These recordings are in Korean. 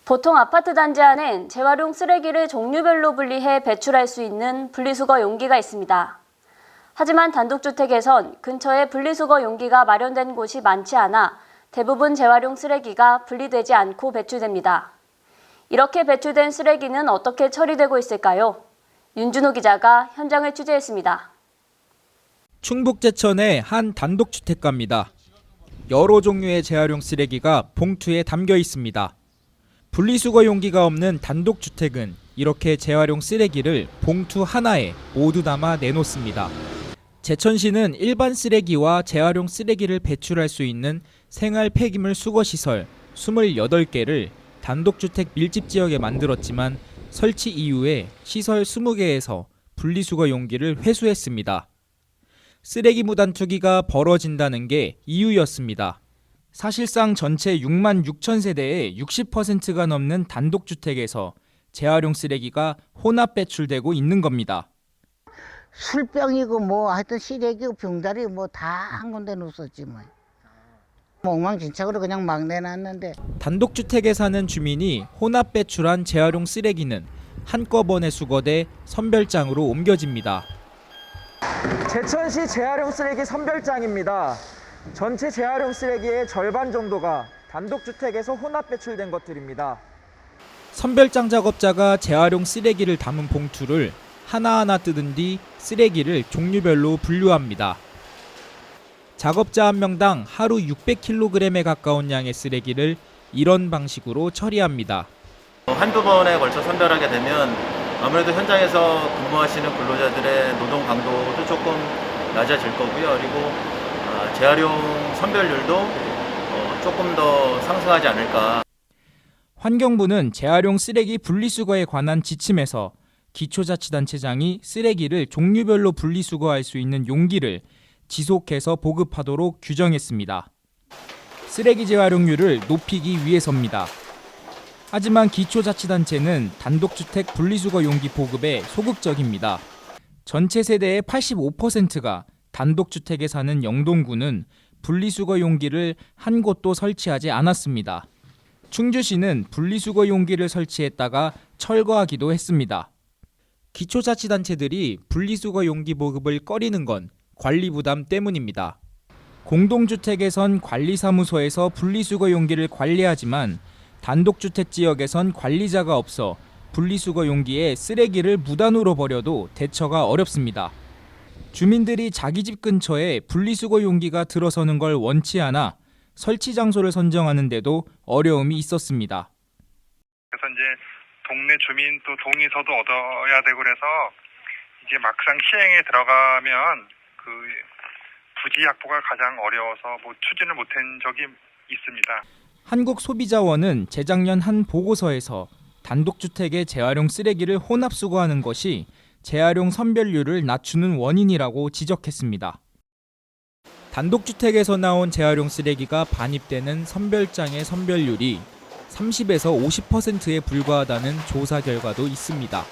보통 아파트 단지 안엔 재활용 쓰레기를 종류별로 분리해 배출할 수 있는 분리수거 용기가 있습니다. 하지만 단독주택에선 근처에 분리수거 용기가 마련된 곳이 많지 않아 대부분 재활용 쓰레기가 분리되지 않고 배출됩니다. 이렇게 배출된 쓰레기는 어떻게 처리되고 있을까요? 윤준호 기자가 현장을 취재했습니다. 충북 제천의 한 단독주택가입니다. 여러 종류의 재활용 쓰레기가 봉투에 담겨 있습니다. 분리수거 용기가 없는 단독주택은 이렇게 재활용 쓰레기를 봉투 하나에 모두 담아 내놓습니다. 제천시는 일반 쓰레기와 재활용 쓰레기를 배출할 수 있는 생활 폐기물 수거시설 28개를 단독주택 밀집 지역에 만들었지만 설치 이후에 시설 20개에서 분리수거 용기를 회수했습니다. 쓰레기 무단 투기가 벌어진다는 게 이유였습니다. 사실상 전체 6만 6천 세대의 60%가 넘는 단독주택에서 재활용 쓰레기가 혼합 배출되고 있는 겁니다. 술병이고 뭐 하여튼 시래기고 병다리 뭐 다 한 군데 놓았었지 뭐. 엉망진창으로 그냥 막 내놨는데. 단독주택에 사는 주민이 혼합 배출한 재활용 쓰레기는 한꺼번에 수거돼 선별장으로 옮겨집니다. 제천시 재활용 쓰레기 선별장입니다. 전체 재활용 쓰레기의 절반 정도가 단독주택에서 혼합 배출된 것들입니다. 선별장 작업자가 재활용 쓰레기를 담은 봉투를 하나하나 뜯은 뒤 쓰레기를 종류별로 분류합니다. 작업자 한 명당 하루 600kg에 가까운 양의 쓰레기를 이런 방식으로 처리합니다. 한두 번에 걸쳐 선별하게 되면 아무래도 현장에서 근무하시는 근로자들의 노동 강도도 조금 낮아질 거고요. 그리고 재활용 선별률도 조금 더 상승하지 않을까. 환경부는 재활용 쓰레기 분리수거에 관한 지침에서 기초자치단체장이 쓰레기를 종류별로 분리수거할 수 있는 용기를 지속해서 보급하도록 규정했습니다. 쓰레기 재활용률을 높이기 위해서입니다. 하지만 기초자치단체는 단독주택 분리수거 용기 보급에 소극적입니다. 전체 세대의 85%가 단독주택에 사는 영동구는 분리수거 용기를 한 곳도 설치하지 않았습니다. 충주시는 분리수거 용기를 설치했다가 철거하기도 했습니다. 기초자치단체들이 분리수거 용기 보급을 꺼리는 건 관리 부담 때문입니다. 공동주택에선 관리사무소에서 분리수거 용기를 관리하지만 단독주택 지역에선 관리자가 없어 분리수거 용기에 쓰레기를 무단으로 버려도 대처가 어렵습니다. 주민들이 자기 집 근처에 분리수거 용기가 들어서는 걸 원치 않아 설치 장소를 선정하는 데도 어려움이 있었습니다. 그래서 이제 동네 주민 또 동의서도 얻어야 되고 그래서 이제 막상 시행에 들어가면 그 부지 확보가 가장 어려워서 뭐 추진을 못한 적이 있습니다. 한국소비자원은 재작년 한 보고서에서 단독주택의 재활용 쓰레기를 혼합 수거하는 것이 재활용 선별률을 낮추는 원인이라고 지적했습니다. 단독주택에서 나온 재활용 쓰레기가 반입되는 선별장의 선별률이 30에서 50%에 불과하다는 조사 결과도 있습니다.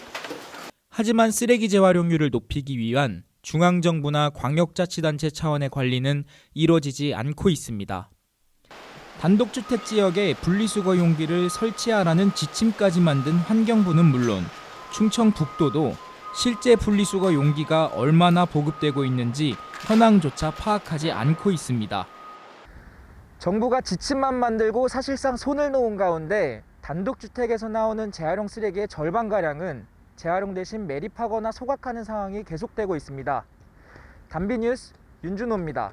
하지만 쓰레기 재활용률을 높이기 위한 중앙정부나 광역자치단체 차원의 관리는 이뤄지지 않고 있습니다. 단독주택 지역에 분리수거 용기를 설치하라는 지침까지 만든 환경부는 물론 충청북도도 실제 분리수거 용기가 얼마나 보급되고 있는지 현황조차 파악하지 않고 있습니다. 정부가 지침만 만들고 사실상 손을 놓은 가운데 단독주택에서 나오는 재활용 쓰레기의 절반가량은 재활용 대신 매립하거나 소각하는 상황이 계속되고 있습니다. 단비뉴스 윤준호입니다.